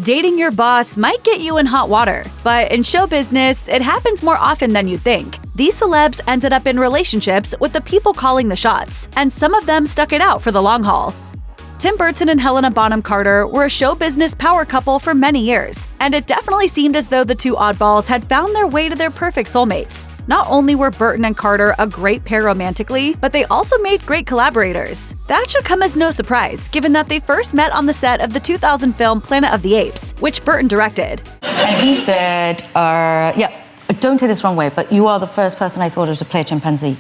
Dating your boss might get you in hot water, but in show business, it happens more often than you'd think. These celebs ended up in relationships with the people calling the shots, and some of them stuck it out for the long haul. Tim Burton and Helena Bonham Carter were a show business power couple for many years, and it definitely seemed as though the two oddballs had found their way to their perfect soulmates. Not only were Burton and Carter a great pair romantically, but they also made great collaborators. That should come as no surprise, given that they first met on the set of the 2000 film Planet of the Apes, which Burton directed. And he said, don't take this wrong way, but you are the first person I thought of to play a chimpanzee.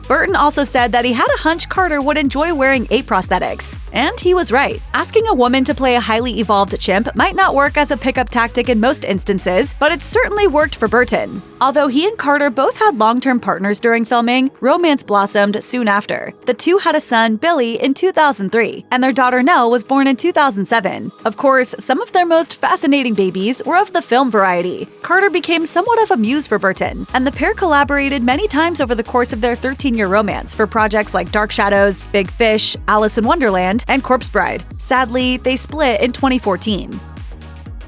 Burton also said that he had a hunch Carter would enjoy wearing ape prosthetics. And he was right. Asking a woman to play a highly evolved chimp might not work as a pickup tactic in most instances, but it certainly worked for Burton. Although he and Carter both had long-term partners during filming, romance blossomed soon after. The two had a son, Billy, in 2003, and their daughter Nell was born in 2007. Of course, some of their most fascinating babies were of the film variety. Carter became somewhat of a muse for Burton, and the pair collaborated many times over the course of their 13-year romance for projects like Dark Shadows, Big Fish, Alice in Wonderland, and Corpse Bride. Sadly, they split in 2014.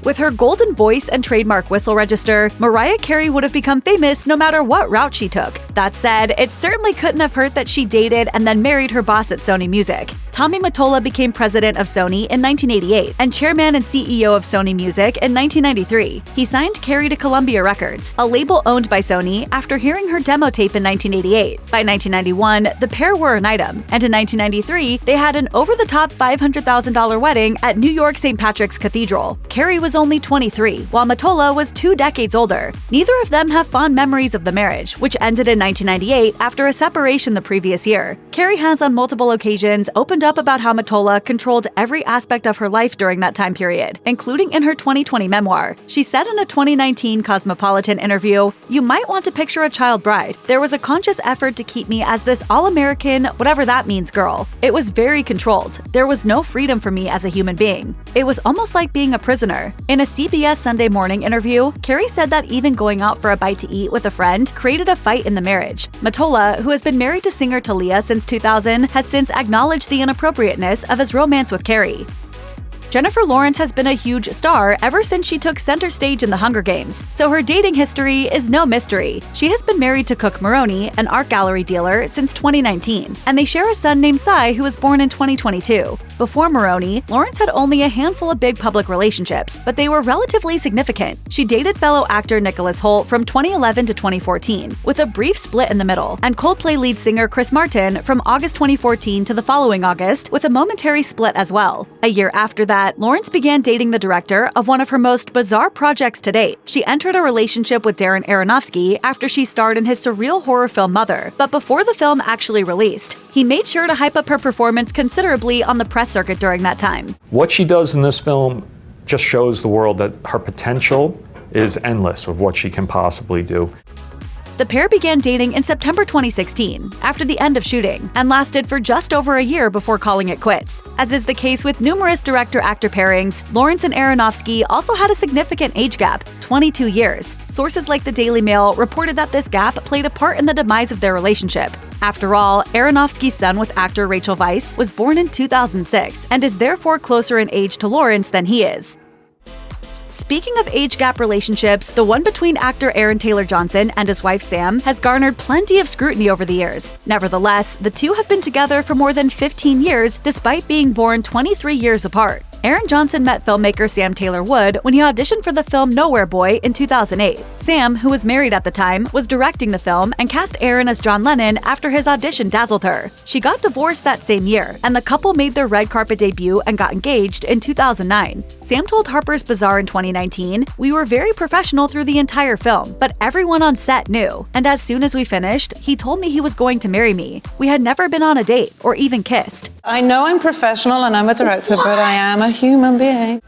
With her golden voice and trademark whistle register, Mariah Carey would have become famous no matter what route she took. That said, it certainly couldn't have hurt that she dated and then married her boss at Sony Music. Tommy Mottola became president of Sony in 1988 and chairman and CEO of Sony Music in 1993. He signed Carey to Columbia Records, a label owned by Sony, after hearing her demo tape in 1988. By 1991, the pair were an item, and in 1993, they had an over-the-top $500,000 wedding at New York St. Patrick's Cathedral. Carey was only 23, while Mottola was 2 decades older. Neither of them have fond memories of the marriage, which ended in 1998 after a separation the previous year. Carey has on multiple occasions opened up about how Mottola controlled every aspect of her life during that time period, including in her 2020 memoir. She said in a 2019 Cosmopolitan interview, "You might want to picture a child bride. There was a conscious effort to keep me as this all-American, whatever that means, girl. It was very controlled. There was no freedom for me as a human being. It was almost like being a prisoner." In a CBS Sunday Morning interview, Carey said that even going out for a bite to eat with a friend created a fight in the marriage. Mottola, who has been married to singer Talia since 2000, has since acknowledged the inappropriateness of his romance with Carey. Jennifer Lawrence has been a huge star ever since she took center stage in The Hunger Games, so her dating history is no mystery. She has been married to Cook Maroney, an art gallery dealer, since 2019, and they share a son named Cy who was born in 2022. Before Maroney, Lawrence had only a handful of big public relationships, but they were relatively significant. She dated fellow actor Nicholas Hoult from 2011 to 2014, with a brief split in the middle, and Coldplay lead singer Chris Martin from August 2014 to the following August, with a momentary split as well. A year after that, Lawrence began dating the director of one of her most bizarre projects to date. She entered a relationship with Darren Aronofsky after she starred in his surreal horror film Mother, but before the film actually released. He made sure to hype up her performance considerably on the press circuit during that time. What she does in this film just shows the world that her potential is endless of what she can possibly do. The pair began dating in September 2016, after the end of shooting, and lasted for just over a year before calling it quits. As is the case with numerous director-actor pairings, Lawrence and Aronofsky also had a significant age gap, 22 years. Sources like the Daily Mail reported that this gap played a part in the demise of their relationship. After all, Aronofsky's son with actor Rachel Weisz was born in 2006 and is therefore closer in age to Lawrence than he is. Speaking of age gap relationships, the one between actor Aaron Taylor Johnson and his wife Sam has garnered plenty of scrutiny over the years. Nevertheless, the two have been together for more than 15 years despite being born 23 years apart. Aaron Johnson met filmmaker Sam Taylor Wood when he auditioned for the film Nowhere Boy in 2008. Sam, who was married at the time, was directing the film and cast Aaron as John Lennon after his audition dazzled her. She got divorced that same year, and the couple made their red carpet debut and got engaged in 2009. Sam told Harper's Bazaar in 2019, "We were very professional through the entire film, but everyone on set knew. And as soon as we finished, he told me he was going to marry me. We had never been on a date or even kissed." I know I'm professional and I'm a director, but I am a human being.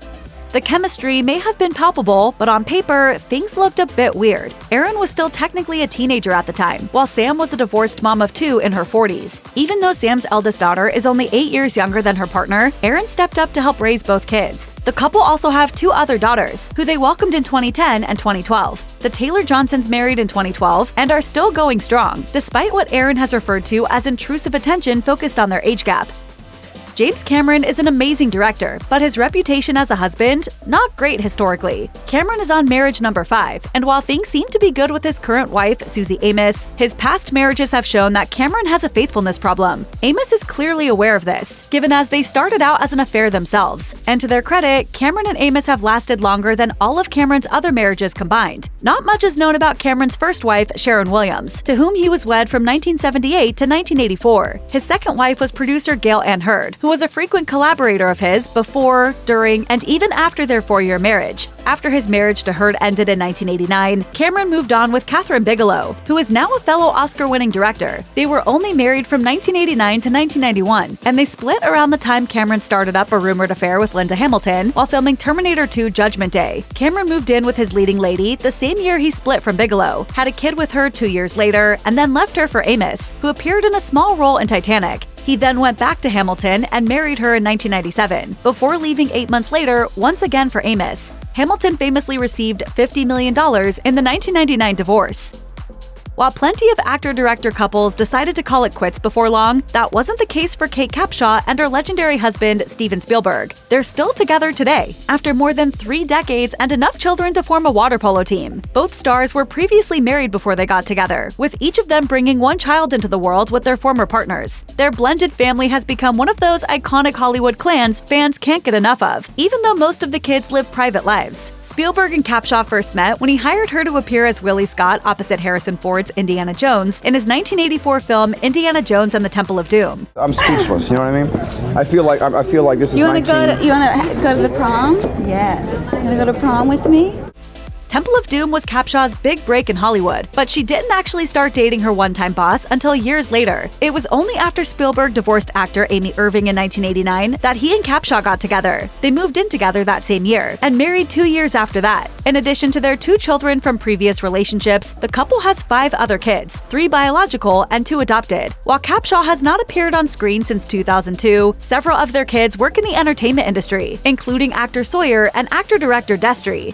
The chemistry may have been palpable, but on paper, things looked a bit weird. Aaron was still technically a teenager at the time, while Sam was a divorced mom of 2 in her 40s. Even though Sam's eldest daughter is only 8 years younger than her partner, Aaron stepped up to help raise both kids. The couple also have 2 other daughters, who they welcomed in 2010 and 2012. The Taylor Johnsons married in 2012 and are still going strong, despite what Aaron has referred to as intrusive attention focused on their age gap. James Cameron is an amazing director, but his reputation as a husband, not great historically. Cameron is on marriage number 5, and while things seem to be good with his current wife, Susie Amos, his past marriages have shown that Cameron has a faithfulness problem. Amos is clearly aware of this, given as they started out as an affair themselves. And to their credit, Cameron and Amos have lasted longer than all of Cameron's other marriages combined. Not much is known about Cameron's first wife, Sharon Williams, to whom he was wed from 1978 to 1984. His second wife was producer Gail Ann Hurd, who was a frequent collaborator of his before, during, and even after their 4-year marriage. After his marriage to Hurd ended in 1989, Cameron moved on with Kathryn Bigelow, who is now a fellow Oscar-winning director. They were only married from 1989 to 1991, and they split around the time Cameron started up a rumored affair with Linda Hamilton while filming Terminator 2 Judgment Day. Cameron moved in with his leading lady the same year he split from Bigelow, had a kid with her 2 years later, and then left her for Amos, who appeared in a small role in Titanic. He then went back to Hamilton and married her in 1997, before leaving 8 months later once again for Amos. Hamilton famously received $50 million in the 1999 divorce. While plenty of actor-director couples decided to call it quits before long, that wasn't the case for Kate Capshaw and her legendary husband, Steven Spielberg. They're still together today, after more than 3 decades and enough children to form a water polo team. Both stars were previously married before they got together, with each of them bringing 1 child into the world with their former partners. Their blended family has become one of those iconic Hollywood clans fans can't get enough of, even though most of the kids live private lives. Spielberg and Capshaw first met when he hired her to appear as Willie Scott opposite Harrison Ford's Indiana Jones in his 1984 film Indiana Jones and the Temple of Doom. I'm speechless, you know what I mean? I feel like this is You wanna go to the prom? Yes. You wanna go to prom with me? Temple of Doom was Capshaw's big break in Hollywood, but she didn't actually start dating her one-time boss until years later. It was only after Spielberg divorced actor Amy Irving in 1989 that he and Capshaw got together. They moved in together that same year and married 2 years after that. In addition to their 2 children from previous relationships, the couple has 5 other kids, 3 biological and 2 adopted. While Capshaw has not appeared on screen since 2002, several of their kids work in the entertainment industry, including actor Sawyer and actor-director Destry.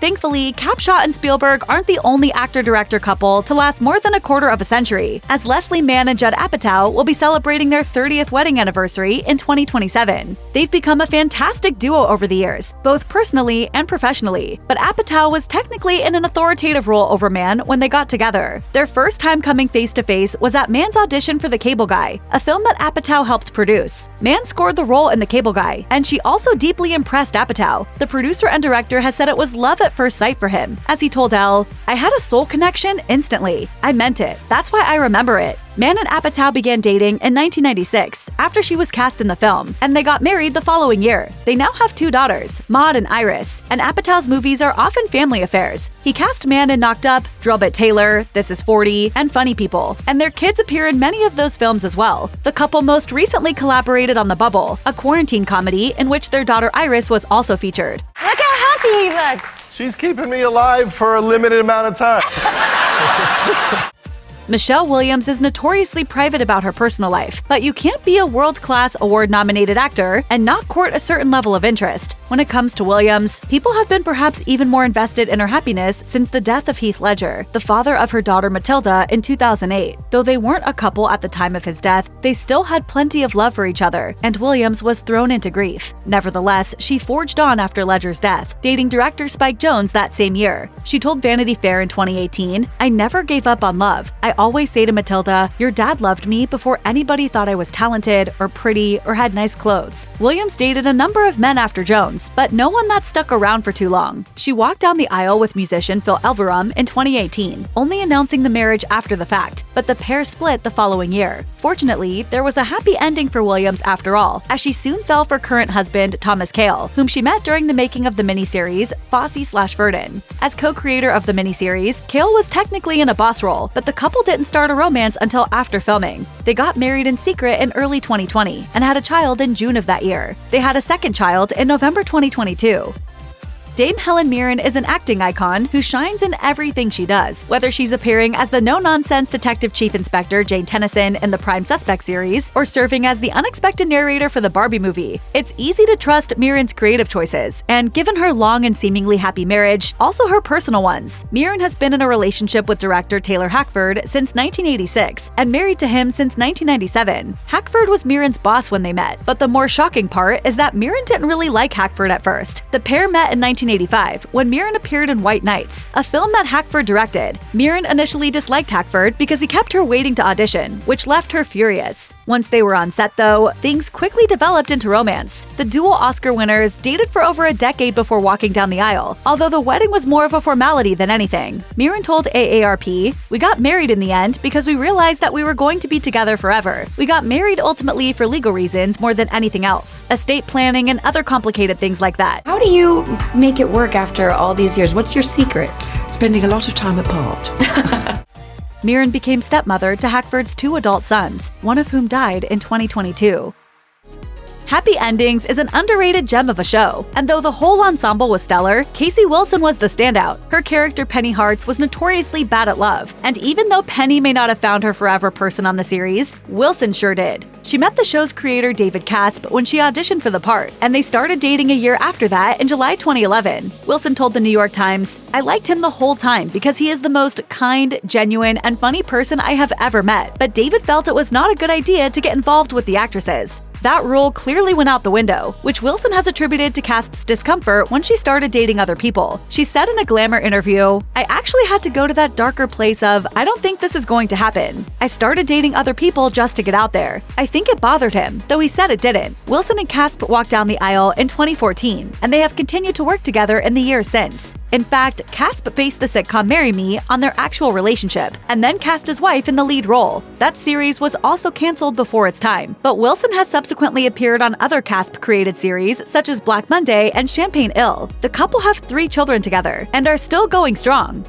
Thankfully, Capshaw and Spielberg aren't the only actor-director couple to last more than a quarter of a century, as Leslie Mann and Judd Apatow will be celebrating their 30th wedding anniversary in 2027. They've become a fantastic duo over the years, both personally and professionally, but Apatow was technically in an authoritative role over Mann when they got together. Their first time coming face-to-face was at Mann's audition for The Cable Guy, a film that Apatow helped produce. Mann scored the role in The Cable Guy, and she also deeply impressed Apatow. The producer and director has said it was love at first sight for him. As he told Elle, "I had a soul connection instantly. I meant it. That's why I remember it." Mann and Apatow began dating in 1996 after she was cast in the film, and they got married the following year. They now have 2 daughters, Maud and Iris, and Apatow's movies are often family affairs. He cast Mann in Knocked Up, Drillbit Taylor, This Is 40, and Funny People, and their kids appear in many of those films as well. The couple most recently collaborated on The Bubble, a quarantine comedy in which their daughter Iris was also featured. Look how happy he looks. She's keeping me alive for a limited amount of time. Michelle Williams is notoriously private about her personal life, but you can't be a world-class award-nominated actor and not court a certain level of interest. When it comes to Williams, people have been perhaps even more invested in her happiness since the death of Heath Ledger, the father of her daughter Matilda, in 2008. Though they weren't a couple at the time of his death, they still had plenty of love for each other, and Williams was thrown into grief. Nevertheless, she forged on after Ledger's death, dating director Spike Jonze that same year. She told Vanity Fair in 2018, "I never gave up on love. I always say to Matilda, your dad loved me before anybody thought I was talented or pretty or had nice clothes." Williams dated a number of men after Jonze, but no one that stuck around for too long. She walked down the aisle with musician Phil Elverum in 2018, only announcing the marriage after the fact, but the pair split the following year. Fortunately, there was a happy ending for Williams after all, as she soon fell for current husband Thomas Kail, whom she met during the making of the miniseries Fosse/Verdon. As co-creator of the miniseries, Kail was technically in a boss role, but the couple didn't start a romance until after filming. They got married in secret in early 2020 and had a child in June of that year. They had a second child in November 2022. Dame Helen Mirren is an acting icon who shines in everything she does, whether she's appearing as the no-nonsense Detective Chief Inspector Jane Tennyson in the Prime Suspect series or serving as the unexpected narrator for the Barbie movie. It's easy to trust Mirren's creative choices, and given her long and seemingly happy marriage, also her personal ones. Mirren has been in a relationship with director Taylor Hackford since 1986 and married to him since 1997. Hackford was Mirren's boss when they met, but the more shocking part is that Mirren didn't really like Hackford at first. The pair met in 1985 when Mirren appeared in White Nights, a film that Hackford directed. Mirren initially disliked Hackford because he kept her waiting to audition, which left her furious. Once they were on set though, things quickly developed into romance. The dual Oscar winners dated for over a decade before walking down the aisle, although the wedding was more of a formality than anything. Mirren told AARP, "We got married in the end because we realized that we were going to be together forever. We got married ultimately for legal reasons more than anything else, estate planning and other complicated things like that." How do you make it work after all these years? What's your secret? Spending a lot of time apart. Mirren became stepmother to Hackford's 2 adult sons, one of whom died in 2022. Happy Endings is an underrated gem of a show, and though the whole ensemble was stellar, Casey Wilson was the standout. Her character Penny Hartz was notoriously bad at love, and even though Penny may not have found her forever person on the series, Wilson sure did. She met the show's creator David Caspe when she auditioned for the part, and they started dating a year after that in July 2011. Wilson told the New York Times, "I liked him the whole time because he is the most kind, genuine, and funny person I have ever met, but David felt it was not a good idea to get involved with the actresses." That rule clearly went out the window, which Wilson has attributed to Caspe's discomfort when she started dating other people. She said in a Glamour interview, "I actually had to go to that darker place of, I don't think this is going to happen. I started dating other people just to get out there. I think it bothered him, though he said it didn't." Wilson and Caspe walked down the aisle in 2014, and they have continued to work together in the years since. In fact, Caspe based the sitcom Marry Me on their actual relationship, and then cast his wife in the lead role. That series was also canceled before its time, but Wilson has subsequently appeared on other Caspe-created series such as Black Monday and Champagne Ill. The couple have 3 children together, and are still going strong.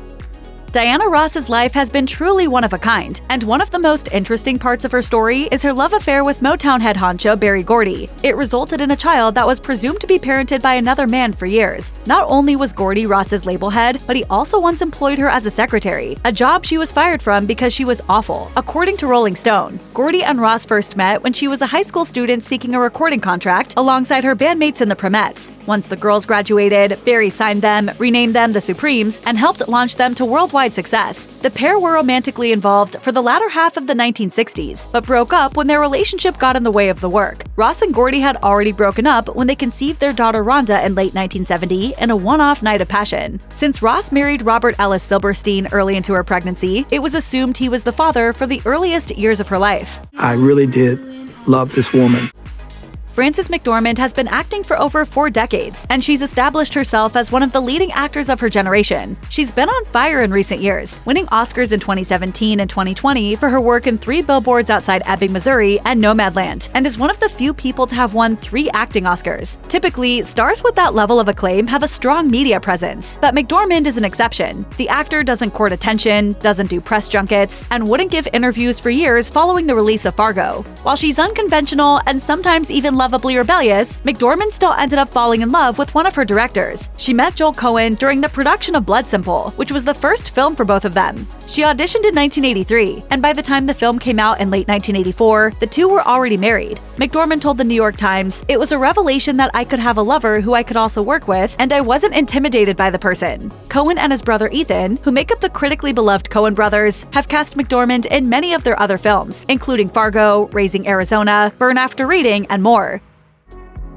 Diana Ross's life has been truly one of a kind, and one of the most interesting parts of her story is her love affair with Motown head honcho Berry Gordy. It resulted in a child that was presumed to be parented by another man for years. Not only was Gordy Ross's label head, but he also once employed her as a secretary, a job she was fired from because she was awful. According to Rolling Stone, Gordy and Ross first met when she was a high school student seeking a recording contract alongside her bandmates in the Premettes. Once the girls graduated, Berry signed them, renamed them the Supremes, and helped launch them to worldwide success. The pair were romantically involved for the latter half of the 1960s, but broke up when their relationship got in the way of the work. Ross and Gordy had already broken up when they conceived their daughter Rhonda in late 1970 in a one-off night of passion. Since Ross married Robert Ellis Silberstein early into her pregnancy, it was assumed he was the father for the earliest years of her life. I really did love this woman. Frances McDormand has been acting for over 4 decades, and she's established herself as one of the leading actors of her generation. She's been on fire in recent years, winning Oscars in 2017 and 2020 for her work in 3 Billboards Outside Ebbing, Missouri and Nomadland, and is one of the few people to have won 3 acting Oscars. Typically, stars with that level of acclaim have a strong media presence, but McDormand is an exception. The actor doesn't court attention, doesn't do press junkets, and wouldn't give interviews for years following the release of Fargo. While she's unconventional and sometimes even lovably rebellious, McDormand still ended up falling in love with one of her directors. She met Joel Coen during the production of Blood Simple, which was the first film for both of them. She auditioned in 1983, and by the time the film came out in late 1984, the two were already married. McDormand told the New York Times, "It was a revelation that I could have a lover who I could also work with, and I wasn't intimidated by the person." Coen and his brother Ethan, who make up the critically beloved Coen brothers, have cast McDormand in many of their other films, including Fargo, Raising Arizona, Burn After Reading, and more.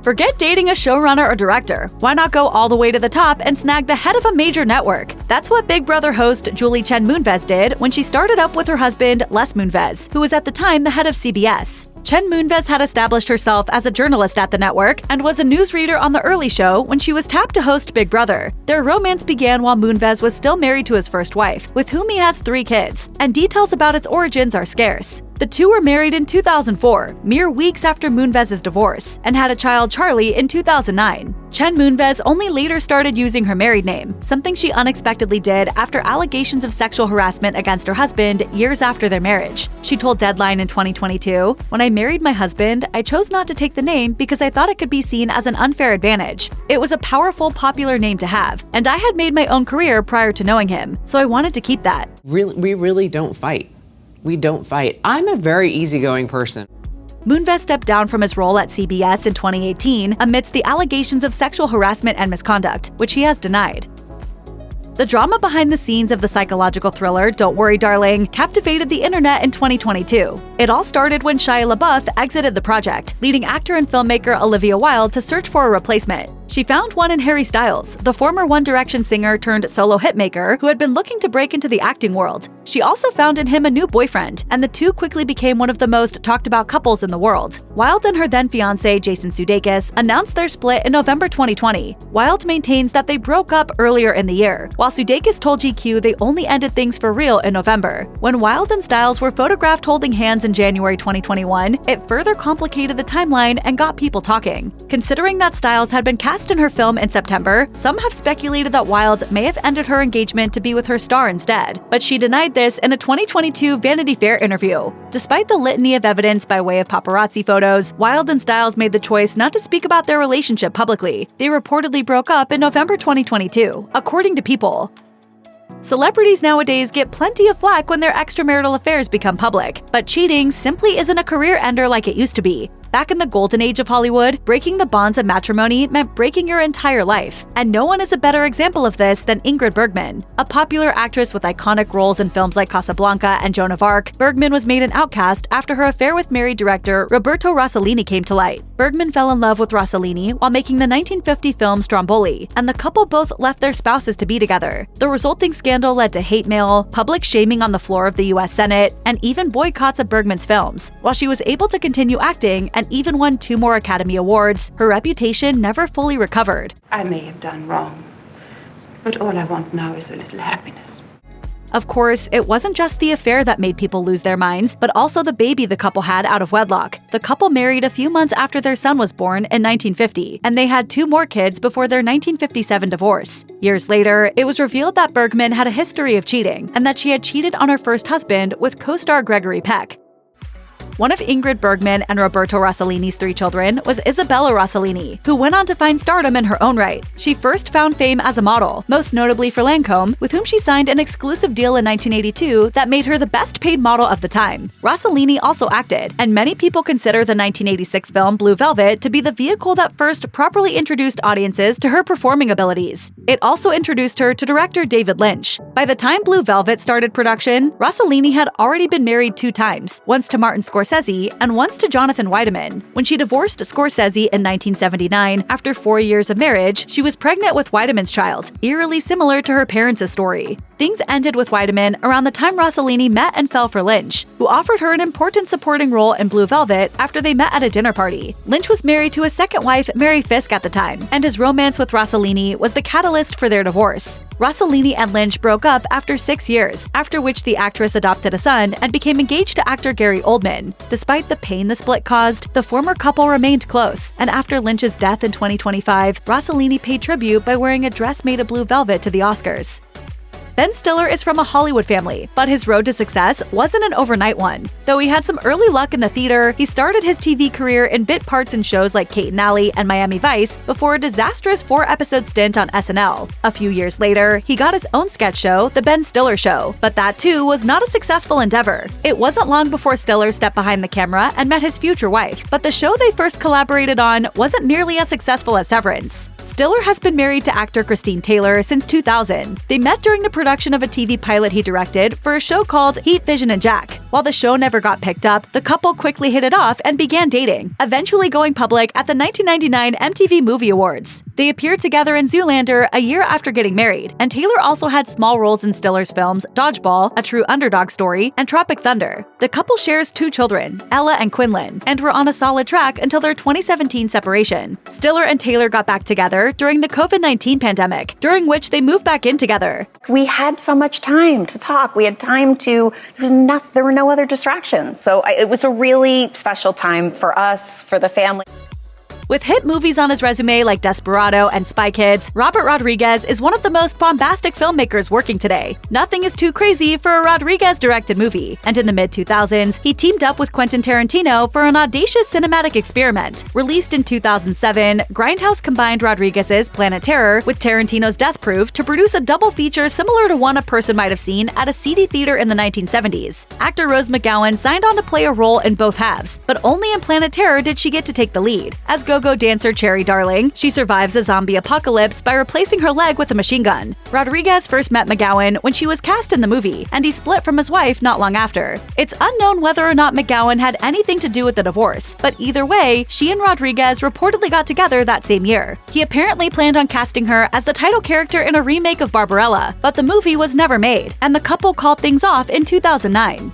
Forget dating a showrunner or director. Why not go all the way to the top and snag the head of a major network? That's what Big Brother host Julie Chen Moonves did when she started up with her husband, Les Moonves, who was at the time the head of CBS. Chen Moonves had established herself as a journalist at the network and was a newsreader on The Early Show when she was tapped to host Big Brother. Their romance began while Moonves was still married to his first wife, with whom he has 3 kids, and details about its origins are scarce. The two were married in 2004, mere weeks after Moonves' divorce, and had a child, Charlie, in 2009. Chen Moonves only later started using her married name, something she unexpectedly did after allegations of sexual harassment against her husband years after their marriage. She told Deadline in 2022, "When I married my husband, I chose not to take the name because I thought it could be seen as an unfair advantage. It was a powerful, popular name to have, and I had made my own career prior to knowing him, so I wanted to keep that." We really don't fight. We don't fight. I'm a very easygoing person. Moonves stepped down from his role at CBS in 2018 amidst the allegations of sexual harassment and misconduct, which he has denied. The drama behind the scenes of the psychological thriller Don't Worry Darling captivated the internet in 2022. It all started when Shia LaBeouf exited the project, leading actor and filmmaker Olivia Wilde to search for a replacement. She found one in Harry Styles, the former One Direction singer turned solo hitmaker who had been looking to break into the acting world. She also found in him a new boyfriend, and the two quickly became one of the most talked about couples in the world. Wilde and her then fiancé Jason Sudeikis announced their split in November 2020. Wilde maintains that they broke up earlier in the year, while Sudeikis told GQ they only ended things for real in November. When Wilde and Styles were photographed holding hands in January 2021, it further complicated the timeline and got people talking. Considering that Styles had been cast in her film in September, some have speculated that Wilde may have ended her engagement to be with her star instead, but she denied this in a 2022 Vanity Fair interview. Despite the litany of evidence by way of paparazzi photos, Wilde and Styles made the choice not to speak about their relationship publicly. They reportedly broke up in November 2022, according to People. Celebrities nowadays get plenty of flack when their extramarital affairs become public, but cheating simply isn't a career ender like it used to be. Back in the golden age of Hollywood, breaking the bonds of matrimony meant breaking your entire life. And no one is a better example of this than Ingrid Bergman. A popular actress with iconic roles in films like Casablanca and Joan of Arc, Bergman was made an outcast after her affair with married director Roberto Rossellini came to light. Bergman fell in love with Rossellini while making the 1950 film Stromboli, and the couple both left their spouses to be together. The resulting scandal led to hate mail, public shaming on the floor of the US Senate, and even boycotts of Bergman's films. While she was able to continue acting and even won 2 more Academy Awards, her reputation never fully recovered. I may have done wrong, but all I want now is a little happiness. Of course, it wasn't just the affair that made people lose their minds, but also the baby the couple had out of wedlock. The couple married a few months after their son was born in 1950, and they had 2 more kids before their 1957 divorce. Years later, it was revealed that Bergman had a history of cheating, and that she had cheated on her first husband with co-star Gregory Peck. One of Ingrid Bergman and Roberto Rossellini's 3 children was Isabella Rossellini, who went on to find stardom in her own right. She first found fame as a model, most notably for Lancôme, with whom she signed an exclusive deal in 1982 that made her the best-paid model of the time. Rossellini also acted, and many people consider the 1986 film Blue Velvet to be the vehicle that first properly introduced audiences to her performing abilities. It also introduced her to director David Lynch. By the time Blue Velvet started production, Rossellini had already been married 2 times, once to Martin Scorsese and once to Jonathan Weideman. When she divorced Scorsese in 1979, after 4 years of marriage, she was pregnant with Weideman's child, eerily similar to her parents' story. Things ended with Weideman around the time Rossellini met and fell for Lynch, who offered her an important supporting role in Blue Velvet after they met at a dinner party. Lynch was married to his second wife, Mary Fisk, at the time, and his romance with Rossellini was the catalyst for their divorce. Rossellini and Lynch broke up after 6 years, after which the actress adopted a son and became engaged to actor Gary Oldman. Despite the pain the split caused, the former couple remained close, and after Lynch's death in 2025, Rossellini paid tribute by wearing a dress made of blue velvet to the Oscars. Ben Stiller is from a Hollywood family, but his road to success wasn't an overnight one. Though he had some early luck in the theater, he started his TV career in bit parts in shows like Kate and Ally and Miami Vice before a disastrous 4-episode stint on SNL. A few years later, he got his own sketch show, The Ben Stiller Show, but that too was not a successful endeavor. It wasn't long before Stiller stepped behind the camera and met his future wife, but the show they first collaborated on wasn't nearly as successful as Severance. Stiller has been married to actor Christine Taylor since 2000. They met during the production of a TV pilot he directed for a show called Heat, Vision and Jack. While the show never got picked up, the couple quickly hit it off and began dating, eventually going public at the 1999 MTV Movie Awards. They appeared together in Zoolander a year after getting married, and Taylor also had small roles in Stiller's films Dodgeball, A True Underdog Story, and Tropic Thunder. The couple shares 2 children, Ella and Quinlan, and were on a solid track until their 2017 separation. Stiller and Taylor got back together during the COVID-19 pandemic, during which they moved back in together. We had so much time to talk. We had time to, there were no other distractions. So it was a really special time for us, for the family. With hit movies on his resume like Desperado and Spy Kids, Robert Rodriguez is one of the most bombastic filmmakers working today. Nothing is too crazy for a Rodriguez-directed movie, and in the mid-2000s, he teamed up with Quentin Tarantino for an audacious cinematic experiment. Released in 2007, Grindhouse combined Rodriguez's Planet Terror with Tarantino's Death Proof to produce a double feature similar to one a person might have seen at a seedy theater in the 1970s. Actor Rose McGowan signed on to play a role in both halves, but only in Planet Terror did she get to take the lead. As go-go dancer Cherry Darling, she survives a zombie apocalypse by replacing her leg with a machine gun. Rodriguez first met McGowan when she was cast in the movie, and he split from his wife not long after. It's unknown whether or not McGowan had anything to do with the divorce, but either way, she and Rodriguez reportedly got together that same year. He apparently planned on casting her as the title character in a remake of Barbarella, but the movie was never made, and the couple called things off in 2009.